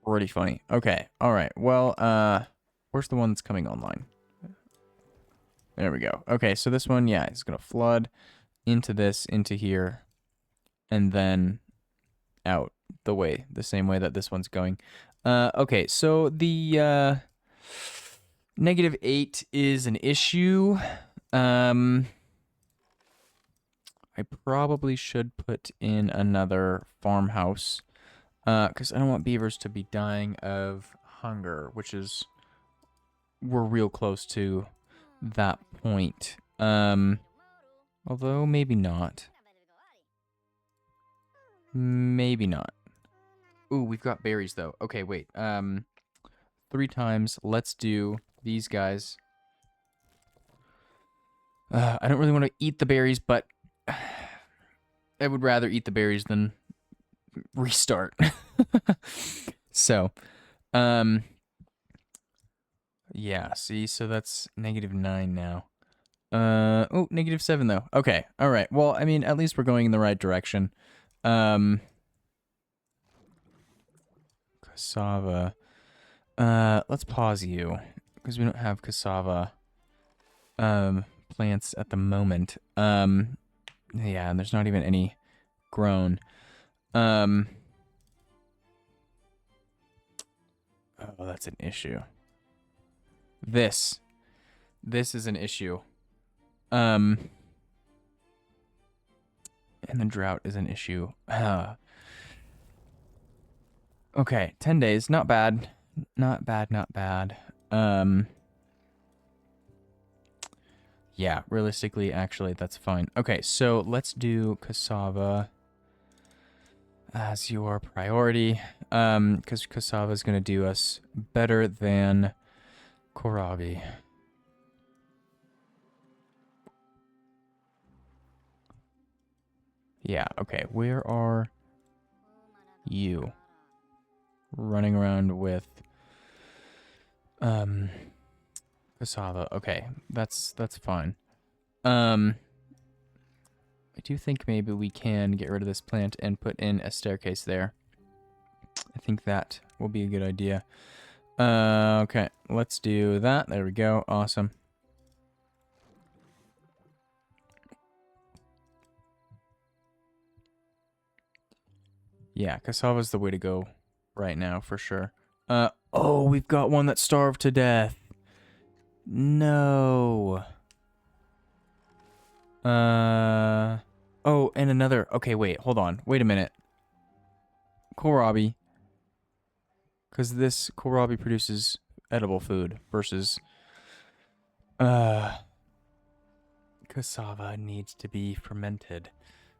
pretty funny. Okay, all right. Well, where's the one that's coming online? There we go. Okay, so this one, yeah, is going to flood into this, into here, and then out the same way that this one's going. Okay, so the -8 is an issue. I probably should put in another farmhouse because I don't want beavers to be dying of hunger, which is we're real close to that point. Although maybe not. Maybe not. Ooh, we've got berries though. Okay, wait. 3 times. Let's do these guys. I don't really want to eat the berries, but I would rather eat the berries than restart. So, Yeah, see, so that's -9 now. Oh, -7 though. Okay, all right. Well, I mean, at least we're going in the right direction. Cassava. Let's pause you because we don't have cassava plants at the moment. Yeah, and there's not even any grown. Oh, that's an issue. This is an issue. And the drought is an issue. Okay, 10 days, not bad. Not bad, not bad. Yeah, realistically, actually, that's fine. Okay, so let's do cassava as your priority, because cassava is going to do us better than kohlrabi. Yeah, okay, where are you? Running around with cassava. Okay, that's fine. I do think maybe we can get rid of this plant and put in a staircase there. I think that will be a good idea. Okay, let's do that. There we go. Awesome. Yeah, cassava's the way to go right now for sure. Oh, we've got one that starved to death. No. Oh, and another. Okay, wait, hold on. Wait a minute. Kohlrabi. Because this kohlrabi produces edible food versus cassava needs to be fermented,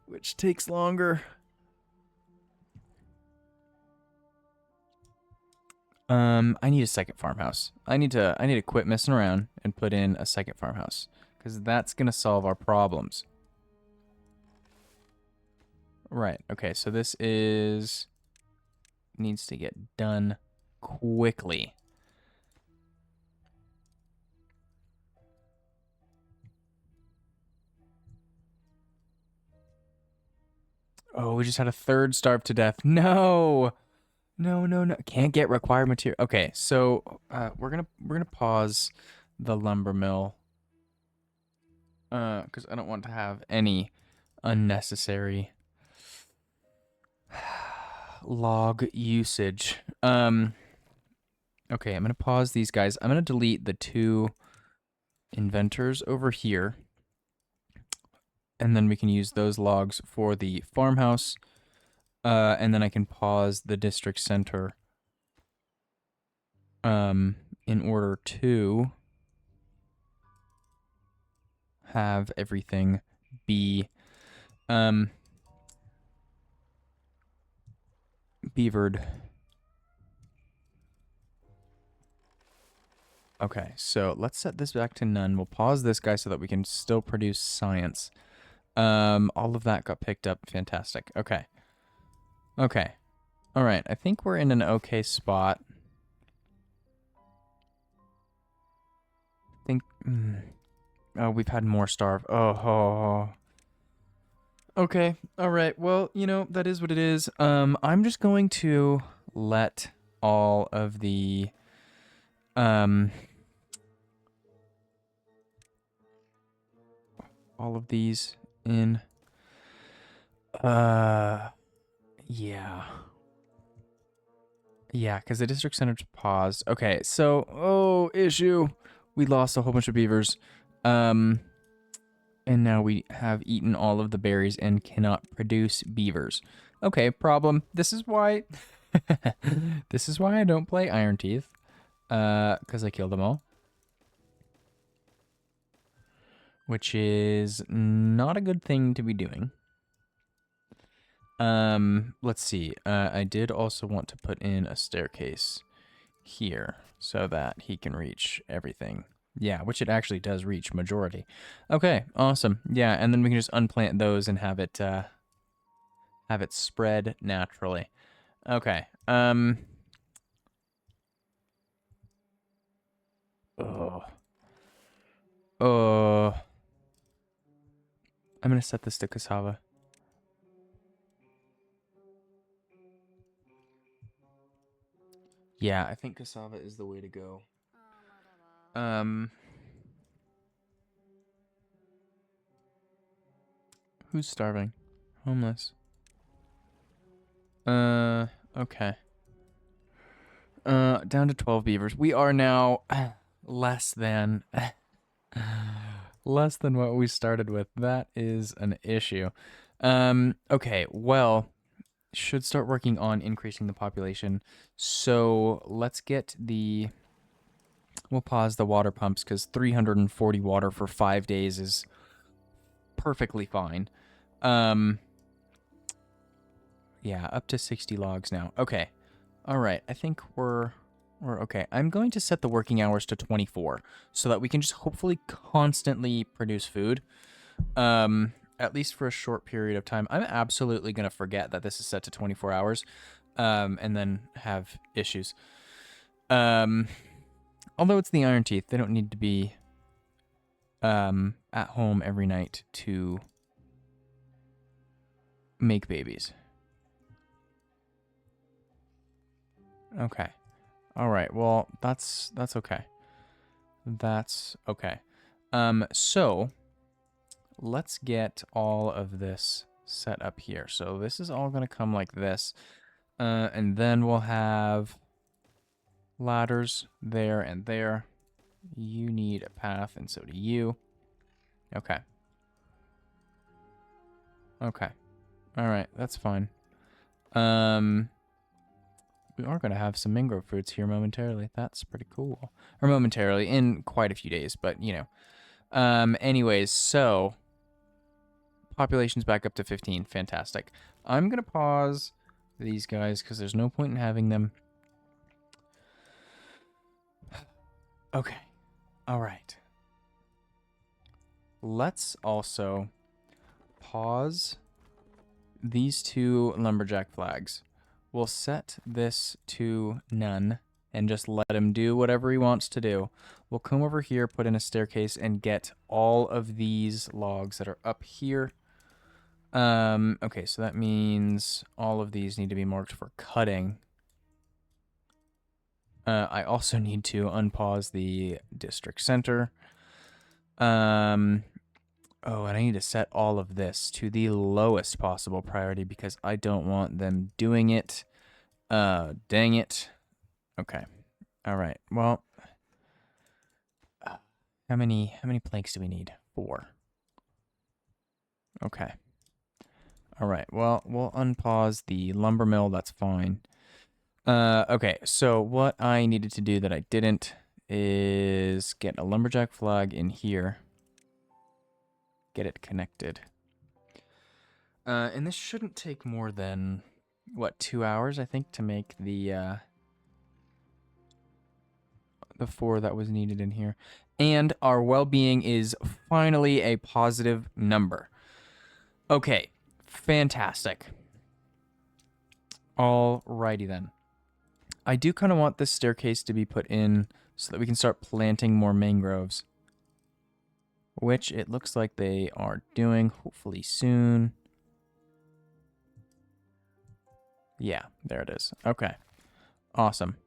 which takes longer. I need a second farmhouse. I need to quit messing around and put in a second farmhouse because that's gonna solve our problems. Right. Okay. So this needs to get done quickly. Oh, we just had a third starve to death. No. No, no, no. Can't get required material. Okay, so we're gonna pause the lumber mill. Because I don't want to have any unnecessary log usage. Okay, I'm gonna pause these guys. I'm gonna delete the 2 inventors over here. And then we can use those logs for the farmhouse. And then I can pause the district center in order to have everything be beavered. Okay, so let's set this back to none. We'll pause this guy so that we can still produce science. All of that got picked up. Fantastic. Okay. Okay. All right. I think we're in an okay spot. I think... Oh, we've had more starve. Oh. Okay. All right. Well, you know, that is what it is. I'm just going to let all of the... all of these in. Yeah. Yeah, because the district center paused. Okay, so, issue. We lost a whole bunch of beavers. And now we have eaten all of the berries and cannot produce beavers. Okay, problem. This is why... this is why I don't play Iron Teeth. Because I killed them all. Which is not a good thing to be doing. Let's see. I did also want to put in a staircase here so that he can reach everything. Yeah, which it actually does reach majority. Okay, awesome. Yeah, and then we can just unplant those and have it spread naturally. Okay. Oh. Oh. I'm gonna set this to cassava. Yeah, I think cassava is the way to go. Who's starving? Homeless. Okay. Down to 12 beavers. We are now less than less than what we started with. That is an issue. Okay, well, should start working on increasing the population. So let's get the... We'll pause the water pumps because 340 water for 5 days is perfectly fine. Yeah, up to 60 logs now. Okay. All right. I think we're okay. I'm going to set the working hours to 24 so that we can just hopefully constantly produce food. At least for a short period of time. I'm absolutely going to forget that this is set to 24 hours and then have issues. Although it's the Iron Teeth, they don't need to be at home every night to make babies. Okay. All right. Well, that's okay. That's okay. So let's get all of this set up here. So this is all going to come like this. And then we'll have ladders there and there. You need a path, and so do you. Okay. Okay. All right. That's fine. We are going to have some mangrove fruits here momentarily. That's pretty cool. Or momentarily, in quite a few days, but, you know. Anyways, so... Population's back up to 15. Fantastic. I'm going to pause these guys, because there's no point in having them. Okay. All right. Let's also pause these two lumberjack flags. We'll set this to none and just let him do whatever he wants to do. We'll come over here, put in a staircase, and get all of these logs that are up here. Okay, so that means all of these need to be marked for cutting. I also need to unpause the district center. Oh, and I need to set all of this to the lowest possible priority because I don't want them doing it. Dang it. Okay. All right. Well, how many planks do we need? 4. Okay. All right. Well, we'll unpause the lumber mill. That's fine. Okay. So what I needed to do that I didn't is get a lumberjack flag in here. Get it connected. And this shouldn't take more than, what, 2 hours, I think, to make the 4 that was needed in here. And our well-being is finally a positive number. Okay, fantastic. Alrighty then. I do kind of want this staircase to be put in so that we can start planting more mangroves. Which it looks like they are doing, hopefully soon. Yeah, there it is. Okay, awesome.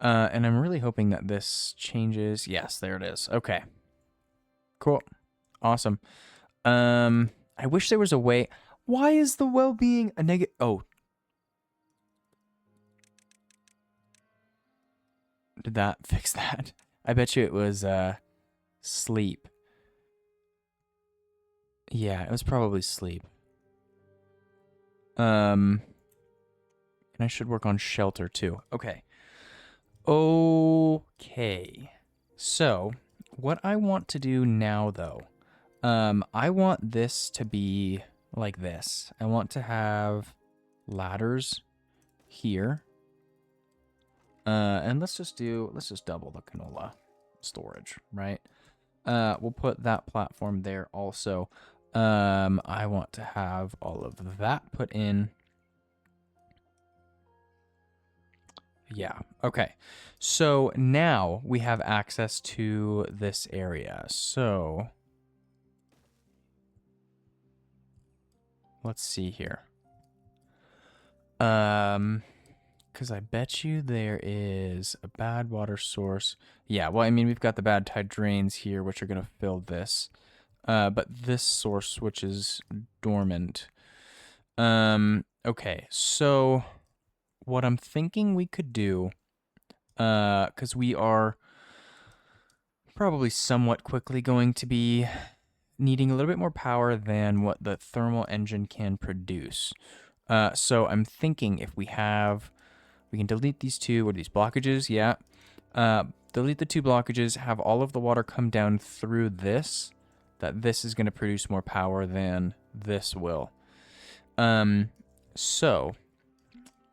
And I'm really hoping that this changes. Yes, there it is. Okay, cool, awesome. I wish there was a way. Why is the well-being a negative? Oh, did that fix that? I bet you it was sleep. Yeah, it was probably sleep. And I should work on shelter too. Okay. Okay. So, what I want to do now though, I want this to be like this. I want to have ladders here. And let's just double the canola storage, right? We'll put that platform there also. I want to have all of that put in. Yeah. Okay. So now we have access to this area. So let's see here. Because I bet you there is a bad water source. Yeah, well, I mean, we've got the bad tide drains here, which are going to fill this. But this source, which is dormant. Okay, so what I'm thinking we could do, because we are probably somewhat quickly going to be needing a little bit more power than what the thermal engine can produce. So I'm thinking if we can delete these two, what are these blockages? Yeah. Delete the two blockages, have all of the water come down through this, that this is going to produce more power than this will. So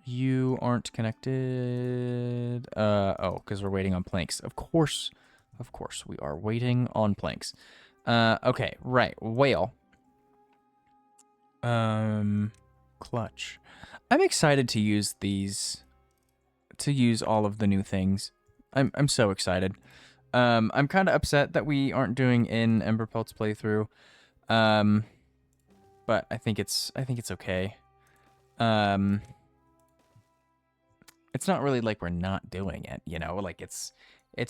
you aren't connected. Oh, because we're waiting on planks. Of course, we are waiting on planks. Okay, right. Whale. Clutch. I'm excited to use these. To use all of the new things. I'm so excited. I'm kind of upset that we aren't doing an Ember Pelts playthrough. But I think it's okay. It's not really like we're not doing it, you know, like it's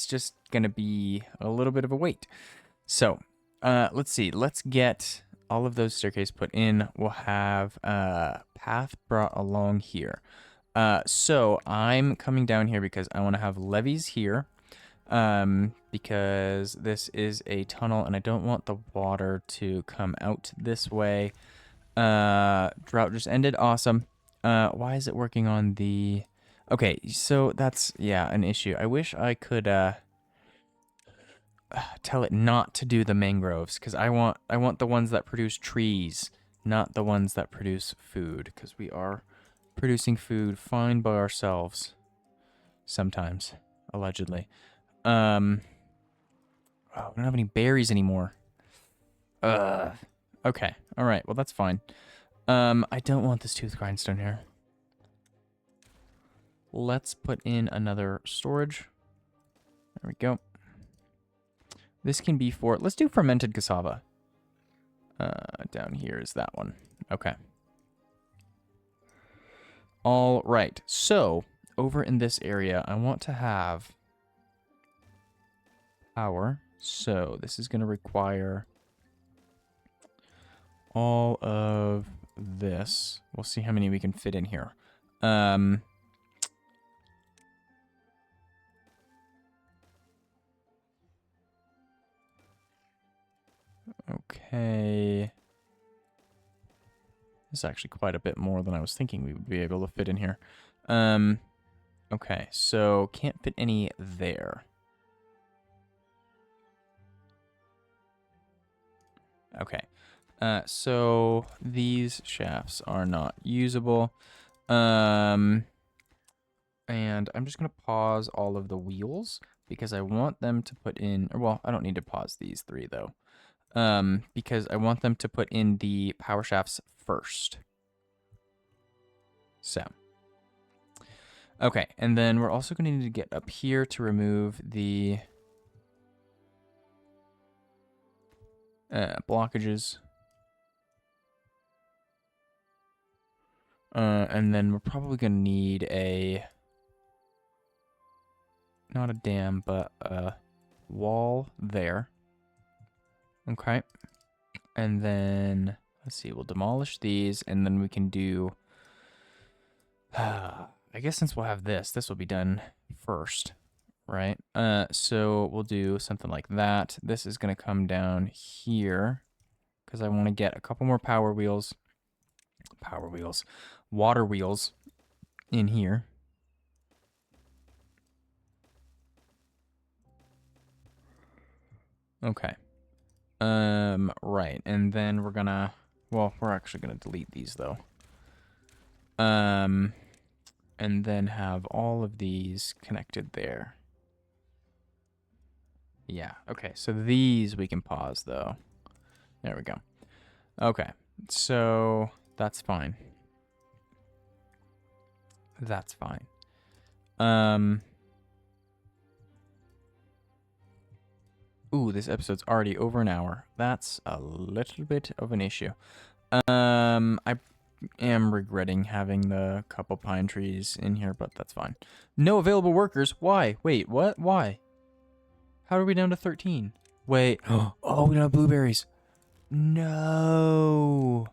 just gonna be a little bit of a wait. So, let's see. Let's get all of those staircases put in. We'll have path brought along here. So I'm coming down here because I want to have levees here. Because this is a tunnel and I don't want the water to come out this way. Drought just ended. Awesome. Why is it working on the... Okay, so that's, yeah, an issue. I wish I could, tell it not to do the mangroves, because I want the ones that produce trees, not the ones that produce food, because we are producing food fine by ourselves. Sometimes, allegedly. Oh, we don't have any berries anymore. Okay, alright, well that's fine. I don't want this tooth grindstone here. Let's put in another storage. There we go. This can be for... Let's do fermented cassava. Down here is that one. Okay. All right. So, over in this area, I want to have power. So, this is going to require all of this. We'll see how many we can fit in here. Okay. This is actually quite a bit more than I was thinking we would be able to fit in here. Okay, so can't fit any there. Okay. So these shafts are not usable. And I'm just going to pause all of the wheels because I want them to put in, or well, I don't need to pause these three though. Because I want them to put in the power shafts first. So. Okay, and then we're also going to need to get up here to remove the blockages. And then we're probably going to need a, not a dam, but a wall there. Okay. And then, let's see, we'll demolish these, and then we can do, I guess since we'll have this will be done first, right? So we'll do something like that. This is going to come down here, because I want to get a couple more water wheels in here. Okay. Right, and then we're gonna, well, we're actually gonna delete these though. And then have all of these connected there. Yeah, okay, so these we can pause though. There we go. Okay, so that's fine. That's fine. Ooh, this episode's already over an hour. That's a little bit of an issue. I am regretting having the couple pine trees in here, but that's fine. No available workers. Why? Wait, what? Why? How are we down to 13? Wait. Oh, we don't have blueberries. No.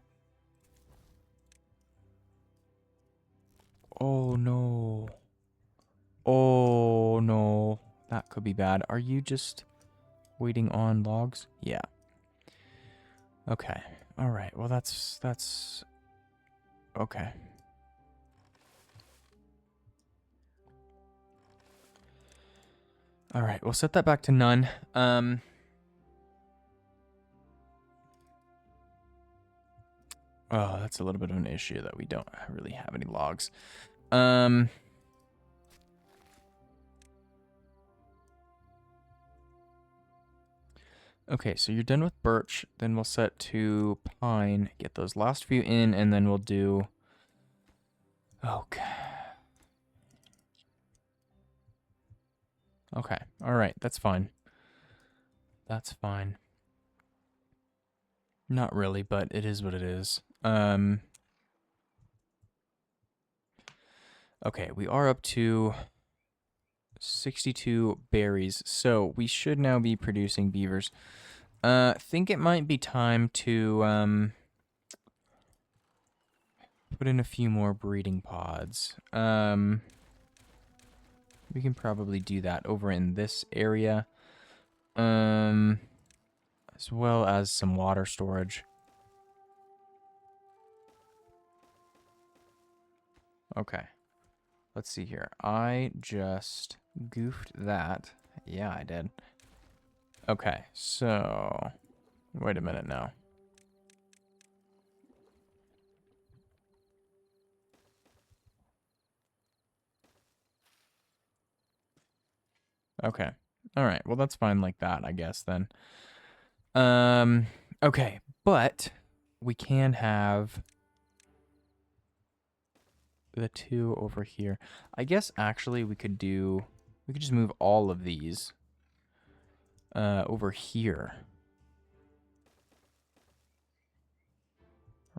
Oh, no. Oh, no. That could be bad. Are you just waiting on logs? Yeah. Okay. All right. Well, that's okay. All right. We'll set that back to none. Oh, that's a little bit of an issue that we don't really have any logs. Okay, so you're done with birch. Then we'll set to pine, get those last few in, and then we'll do... Okay. Okay, alright, that's fine. That's fine. Not really, but it is what it is. Okay, we are up to 62 berries, so we should now be producing beavers. Think it might be time to, put in a few more breeding pods. We can probably do that over in this area. As well as some water storage. Okay. Let's see here. I just goofed that. Yeah, I did. Okay, so... Wait a minute now. Okay. Alright, well that's fine like that, I guess, then. Okay, but we can have the two over here. I guess actually we could just move all of these over here.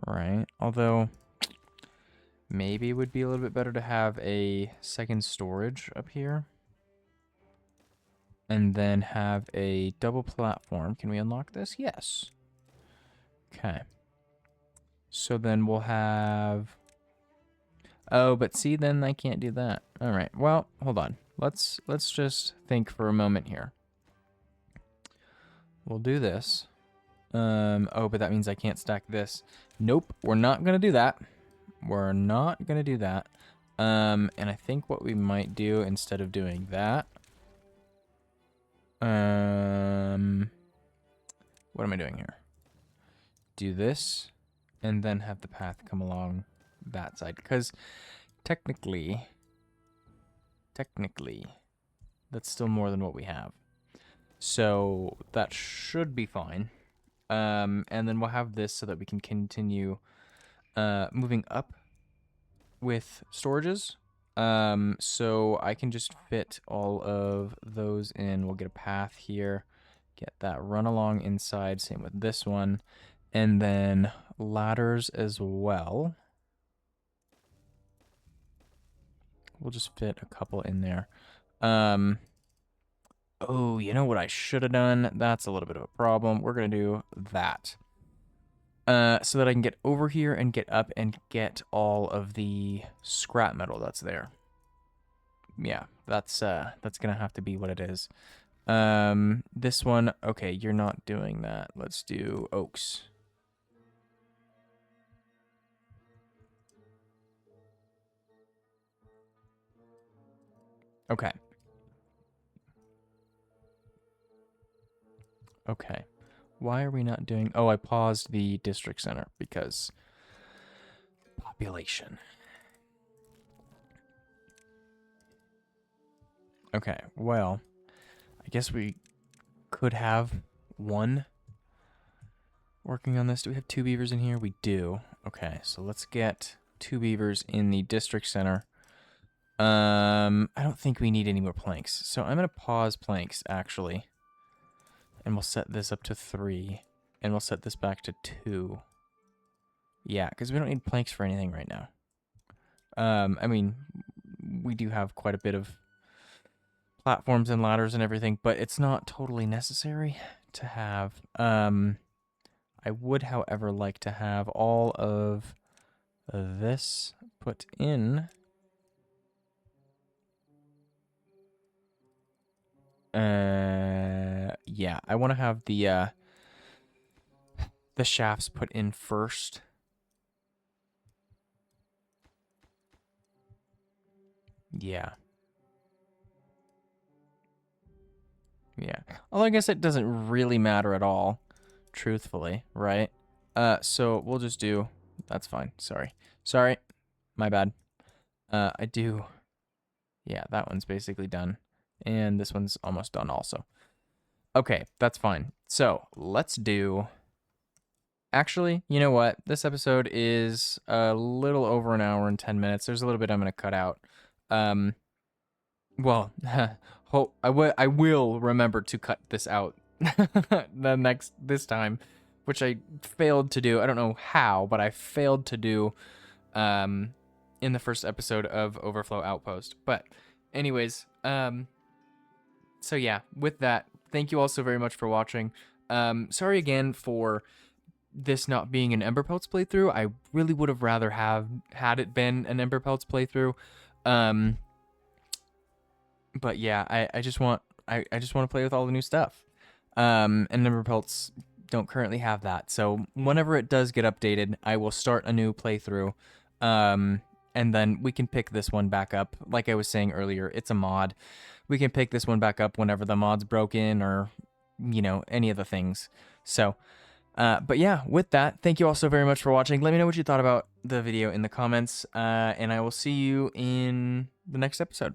Right, although maybe it would be a little bit better to have a second storage up here. And then have a double platform. Can we unlock this? Yes. Okay. So then we'll have... Oh, but see, then I can't do that. All right. Well, hold on. Let's just think for a moment here. We'll do this. Oh, but that means I can't stack this. Nope, we're not gonna do that. We're not gonna do that. And I think what we might do instead of doing that... What am I doing here? Do this, and then have the path come along that side. Because technically, that's still more than what we have. So that should be fine. And then we'll have this so that we can continue moving up with storages. So I can just fit all of those in. We'll get a path here, get that run along inside, same with this one, and then ladders as well. We'll just fit a couple in there. Oh, you know what I should have done? That's a little bit of a problem. We're going to do that. So that I can get over here and get up and get all of the scrap metal that's there. Yeah, that's gonna have to be what it is. This one, okay, you're not doing that. Let's do oaks. Okay. Okay. Why are we not doing... Oh, I paused the district center because population. Okay, well, I guess we could have one working on this. Do we have 2 beavers in here? We do. Okay, so let's get 2 beavers in the district center. I don't think we need any more planks. So I'm going to pause planks, actually. And we'll set this up to 3. And we'll set this back to 2. Yeah, because we don't need planks for anything right now. I mean, we do have quite a bit of platforms and ladders and everything, but it's not totally necessary to have. I would, however, like to have all of this put in. Yeah, I want to have the shafts put in first. Yeah. Yeah. Although I guess it doesn't really matter at all, truthfully, right? So we'll just do, that's fine. Sorry, my bad. I do, yeah, that one's basically done. And this one's almost done also. Okay, that's fine. So let's do, actually, you know what? This episode is a little over an hour and 10 minutes. There's a little bit I'm going to cut out. Well, I will remember to cut this out this time, which I failed to do. I don't know how, but I failed to do in the first episode of Overflow Outpost. But anyways, so yeah, with that, thank you all so very much for watching. Sorry again for this not being an Ember Pelts playthrough. I really would have rather had it been an Ember Pelts playthrough. But yeah, I just want to play with all the new stuff. And Ember Pelts don't currently have that. So whenever it does get updated, I will start a new playthrough. And then we can pick this one back up. Like I was saying earlier, it's a mod. We can pick this one back up whenever the mod's broken or, you know, any of the things. So, but yeah, with that, thank you all so very much for watching. Let me know what you thought about the video in the comments, and I will see you in the next episode.